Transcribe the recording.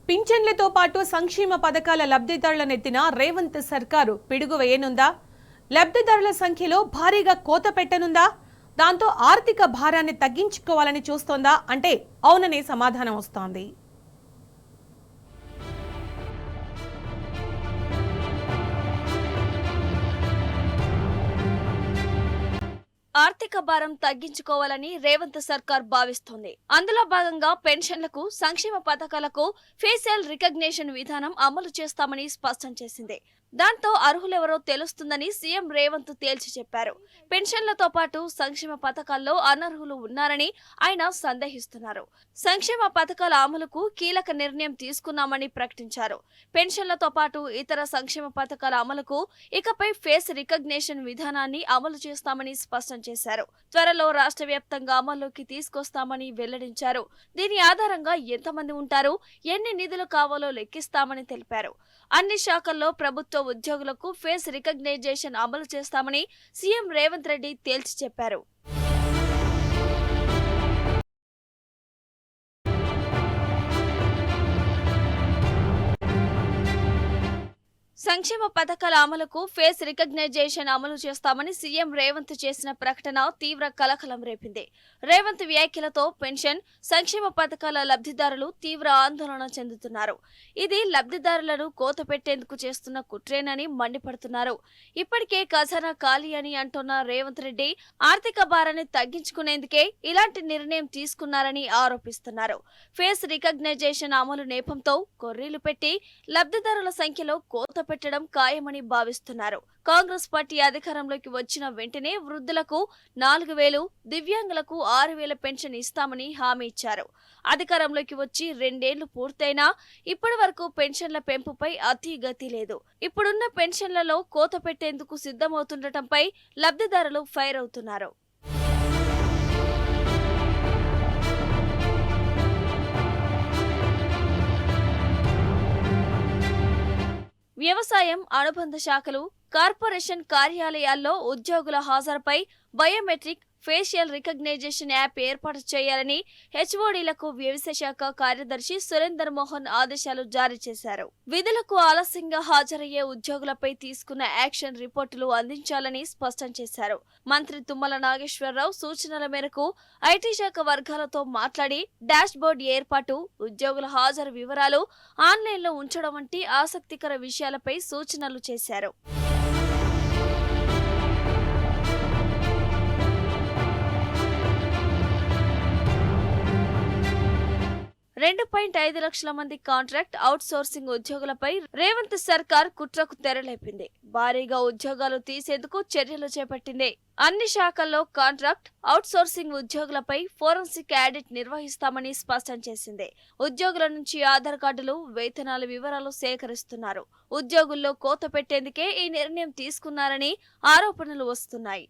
పింఛన్లతో పాటు సంక్షేమ పథకాల లబ్ధిదారులనెత్తిన రేవంత్ సర్కారు పిడుగు వేయనుందా? లబ్ధిదారుల సంఖ్యలో భారీగా కోత పెట్టనుందా? దాంతో ఆర్థిక భారాన్ని తగ్గించుకోవాలని చూస్తోందా అంటే అవుననే సమాధానం వస్తోంది. ఆర్థిక భారం తగ్గించుకోవాలని రేవంత్ సర్కార్ భావిస్తోంది. అందులో భాగంగా పెన్షన్లకు, సంక్షేమ పథకాలకు ఫేషియల్ రికగ్నిషన్ విధానం అమలు చేస్తామని స్పష్టం చేసింది. దాంతో అర్హులెవరో తెలుస్తుందని సీఎం రేవంత్ తేల్చి చెప్పారు. పెన్షన్లతో పాటు సంక్షేమ పథకాల్లో అనర్హులు ఉన్నారని ఆయన సందేహిస్తున్నారు. సంక్షేమ పథకాల అమలుకు కీలక నిర్ణయం తీసుకున్నామని ప్రకటించారు. పెన్షన్లతో పాటు ఇతర సంక్షేమ పథకాల అమలుకు ఇకపై ఫేస్ రికగ్నిషన్ విధానాన్ని అమలు చేస్తామని స్పష్టం చేశారు. త్వరలో రాష్ట్ర వ్యాప్తంగా అమల్లోకి తీసుకొస్తామని వెల్లడించారు. దీని ఆధారంగా ఎంతమంది ఉంటారు, ఎన్ని నిధులు కావాలో లెక్కిస్తామని తెలిపారు. అన్ని శాఖల్లో ప్రభుత్వ ఉద్యోగులకు ఫేస్ రికగ్నైజేషన్ అమలు చేస్తామని సీఎం రేవంత్ రెడ్డి తేల్చి చెప్పారు. సంక్షేమ పథకాల అమలుకు ఫేస్ రికగ్నైజేషన్ అమలు చేస్తామని సీఎం రేవంత్ చేసిన ప్రకటన తీవ్ర కలకలం రేపింది. రేవంత్ వ్యాఖ్యలతో పెన్షన్, సంక్షేమ పథకాల లబ్ధిదారులు తీవ్ర ఆందోళన చెందుతున్నారు. ఇది లబ్ధిదారులను కోత పెట్టేందుకు చేస్తున్న కుట్రేనని మండిపడుతున్నారు. ఇప్పటికే ఖజానా ఖాళీ అని అంటున్న రేవంత్ రెడ్డి ఆర్థిక భారాన్ని తగ్గించుకునేందుకే ఇలాంటి నిర్ణయం తీసుకున్నారని ఆరోపిస్తున్నారు. ఫేస్ రికగ్నైజేషన్ అమలు నేపంతో కొర్రీలు పెట్టి లబ్ధిదారుల సంఖ్యలో కోత పెట్టడం ఖాయమని భావిస్తున్నారు. కాంగ్రెస్ పార్టీ అధికారంలోకి వచ్చిన వెంటనే వృద్ధులకు 4,000, దివ్యాంగులకు 6,000 పెన్షన్ ఇస్తామని హామీ ఇచ్చారు. అధికారంలోకి వచ్చి 2 ఏళ్లు పూర్తయినా ఇప్పటి వరకు పెన్షన్ల పెంపుపై అతి గతి లేదు. ఇప్పుడున్న పెన్షన్లలో కోత పెట్టేందుకు సిద్ధమవుతుండటంపై లబ్ధిదారులు ఫైర్ అవుతున్నారు. 2 వ్యవసాయం, అనుబంధ శాఖలు, కార్పొరేషన్ కార్యాలయాల్లో ఉద్యోగుల హాజరుపై బయోమెట్రిక్ ఫేషియల్ రికగ్నైజేషన్ యాప్ ఏర్పాటు చేయాలని హెచ్ఓడీలకు వ్యవసాయ శాఖ కార్యదర్శి సురేందర్ మోహన్ ఆదేశాలు జారీ చేశారు. విధులకు ఆలస్యంగా హాజరయ్యే ఉద్యోగులపై తీసుకున్న యాక్షన్ రిపోర్టులు అందించాలని స్పష్టం చేశారు. మంత్రి తుమ్మల నాగేశ్వరరావు సూచనల మేరకు ఐటీ శాఖ వర్గాలతో మాట్లాడి డాష్ బోర్డు ఏర్పాటు, ఉద్యోగుల హాజరు వివరాలు ఆన్లైన్లో ఉంచడం వంటి ఆసక్తికర విషయాలపై సూచనలు చేశారు. 2.5 లక్షల మంది కాంట్రాక్ట్ అవుట్ సోర్సింగ్ ఉద్యోగులపై రేవంత్ సర్కార్ కుట్రకు తెరలేపింది. భారీగా ఉద్యోగాలు తీసేందుకు చర్యలు చేపట్టింది. అన్ని శాఖల్లో కాంట్రాక్ట్ అవుట్ సోర్సింగ్ ఉద్యోగులపై ఫోరెన్సిక్ ఆడిట్ నిర్వహిస్తామని స్పష్టం చేసింది. ఉద్యోగుల నుంచి ఆధార్ కార్డులు, వేతనాల వివరాలు సేకరిస్తున్నారు. ఉద్యోగుల్లో కోత పెట్టేందుకే ఈ నిర్ణయం తీసుకున్నారని ఆరోపణలు వస్తున్నాయి.